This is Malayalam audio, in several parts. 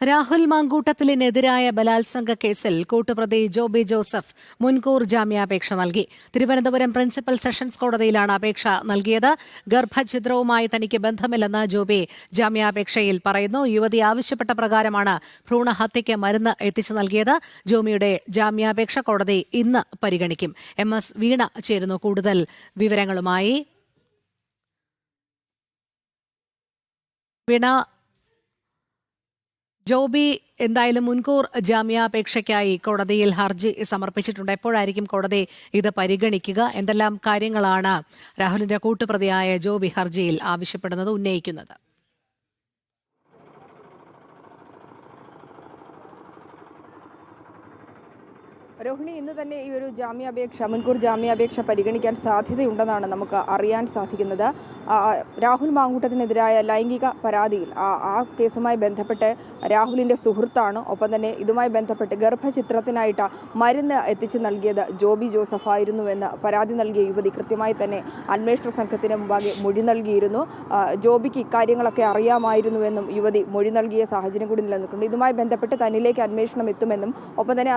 രാഹുൽ മാങ്കൂട്ടത്തിലിനെതിരായ ബലാത്സംഗ കേസിൽ കൂട്ടുപ്രതി ജോബി ജോസഫ് മുൻകൂർ ജാമ്യാപേക്ഷ നൽകി. തിരുവനന്തപുരം പ്രിൻസിപ്പൽ സെഷൻസ് കോടതിയിലാണ് അപേക്ഷ നൽകിയത്. ഗർഭഛിദ്രവുമായി തനിക്ക് ബന്ധമില്ലെന്ന് ജോബി ജാമ്യാപേക്ഷയിൽ പറയുന്നു. യുവതി ആവശ്യപ്പെട്ട പ്രകാരമാണ് ഭ്രൂണഹത്യയ്ക്ക് മരുന്ന് എത്തിച്ചു നൽകിയത്. ജോബിയുടെ ജാമ്യാപേക്ഷ കോടതി ഇന്ന് പരിഗണിക്കും. MS വീണ ചേരുന്നു കൂടുതൽ വിവരങ്ങളുമായി. വീണ, ജോബി എന്തായാലും മുൻകൂർ ജാമ്യാപേക്ഷയ്ക്കായി കോടതിയിൽ ഹർജി സമർപ്പിച്ചിട്ടുണ്ട്. എപ്പോഴായിരിക്കും കോടതി ഇത് പരിഗണിക്കുക? എന്തെല്ലാം കാര്യങ്ങളാണ് രാഹുലിന്റെ കൂട്ടുപ്രതിയായ ജോബി ഹർജിയിൽ ആവശ്യപ്പെടുന്നത്, ഉന്നയിക്കുന്നത്? രോഹിണി, ഇന്ന് തന്നെ ഈ ഒരു മുൻകൂർ ജാമ്യാപേക്ഷ പരിഗണിക്കാൻ സാധ്യതയുണ്ടെന്നാണ് നമുക്ക് അറിയാൻ സാധിക്കുന്നത്. രാഹുൽ മാങ്കൂട്ടത്തിനെതിരായ ലൈംഗിക പരാതിയിൽ ആ കേസുമായി ബന്ധപ്പെട്ട് രാഹുലിൻ്റെ സുഹൃത്താണ്. ഒപ്പം തന്നെ ഇതുമായി ബന്ധപ്പെട്ട് ഗർഭചിത്രത്തിനായിട്ട് മരുന്ന് എത്തിച്ചു നൽകിയത് ജോബി ജോസഫ് ആയിരുന്നുവെന്ന് പരാതി നൽകിയ യുവതി കൃത്യമായി തന്നെ അന്വേഷണ സംഘത്തിന് മുമ്പാകെ മൊഴി നൽകിയിരുന്നു. ജോബിക്ക് ഇക്കാര്യങ്ങളൊക്കെ അറിയാമായിരുന്നുവെന്നും യുവതി മൊഴി നൽകിയ സാഹചര്യം കൂടി നിലനിൽക്കുന്നുണ്ട്. ഇതുമായി ബന്ധപ്പെട്ട് തന്നിലേക്ക് അന്വേഷണം എത്തുമെന്നും ഒപ്പം തന്നെ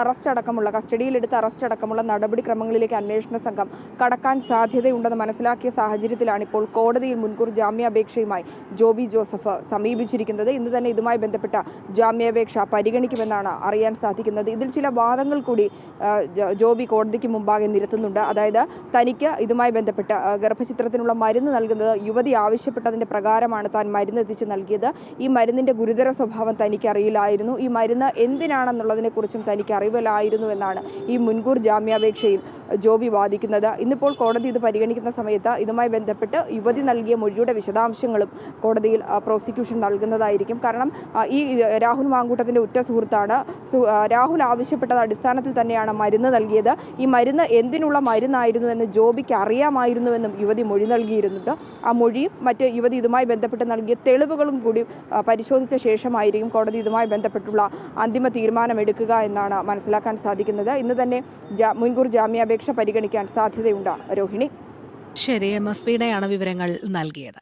കസ്റ്റഡിയിലെടുത്ത അറസ്റ്റ് അടക്കമുള്ള നടപടിക്രമങ്ങളിലേക്ക് അന്വേഷണ സംഘം കടക്കാൻ സാധ്യതയുണ്ടെന്ന് മനസ്സിലാക്കിയ സാഹചര്യത്തിലാണ് ഇപ്പോൾ കോടതിയിൽ മുൻകൂർ ജാമ്യാപേക്ഷയുമായി ജോബി ജോസഫ് സമീപിച്ചിരിക്കുന്നത്. ഇന്ന് തന്നെ ഇതുമായി ബന്ധപ്പെട്ട ജാമ്യാപേക്ഷ പരിഗണിക്കുമെന്നാണ് അറിയാൻ സാധിക്കുന്നത്. ഇതിൽ ചില വാദങ്ങൾ കൂടി ജോബി കോടതിക്ക് മുമ്പാകെ നിരത്തുന്നുണ്ട്. അതായത് തനിക്ക് ഇതുമായി ബന്ധപ്പെട്ട ഗർഭചിത്രത്തിനുള്ള മരുന്ന് നൽകുന്നത് യുവതി ആവശ്യപ്പെട്ടതിൻ്റെ പ്രകാരമാണ് താൻ മരുന്ന് എത്തിച്ച് നൽകിയത്. ഈ മരുന്നിൻ്റെ ഗുരുതര സ്വഭാവം തനിക്ക് അറിയില്ലായിരുന്നു. ഈ മരുന്ന് എന്തിനാണെന്നുള്ളതിനെക്കുറിച്ചും തനിക്ക് അറിവില്ലായിരുന്നു എന്നാണ് ഈ മുൻകൂർ ജാമ്യാപേക്ഷയിൽ ജോബി വാദിക്കുന്നത്. ഇന്നിപ്പോൾ കോടതി ഇത് പരിഗണിക്കുന്ന സമയത്ത് ഇതുമായി ബന്ധപ്പെട്ട് യുവതി നൽകിയ മൊഴിയുടെ വിശദാംശങ്ങളും കോടതിയിൽ പ്രോസിക്യൂഷൻ നൽകുന്നതായിരിക്കും. കാരണം ഈ രാഹുൽ മാങ്കൂട്ടത്തിൻ്റെ ഉറ്റ സുഹൃത്താണ്. രാഹുൽ ആവശ്യപ്പെട്ടത് അടിസ്ഥാനത്തിൽ തന്നെയാണ് മരുന്ന് നൽകിയത്. ഈ മരുന്ന് എന്തിനുള്ള മരുന്നായിരുന്നു എന്ന് ജോബിക്ക് അറിയാമായിരുന്നുവെന്നും യുവതി മൊഴി നൽകിയിരുന്നുണ്ട്. ആ മൊഴിയും മറ്റ് യുവതി ഇതുമായി ബന്ധപ്പെട്ട് നൽകിയ തെളിവുകളും കൂടി പരിശോധിച്ച ശേഷമായിരിക്കും കോടതി ഇതുമായി ബന്ധപ്പെട്ടുള്ള അന്തിമ തീരുമാനമെടുക്കുക എന്നാണ് മനസ്സിലാക്കാൻ സാധിക്കുന്നത്. ഇന്ന് തന്നെ മുൻകൂർ ജാമ്യാപേക്ഷ പരിഗണിക്കാൻ സാധ്യതയുണ്ട്. രോഹിണി. ശരി, MS വീണയാണ് വിവരങ്ങൾ നൽകിയത്.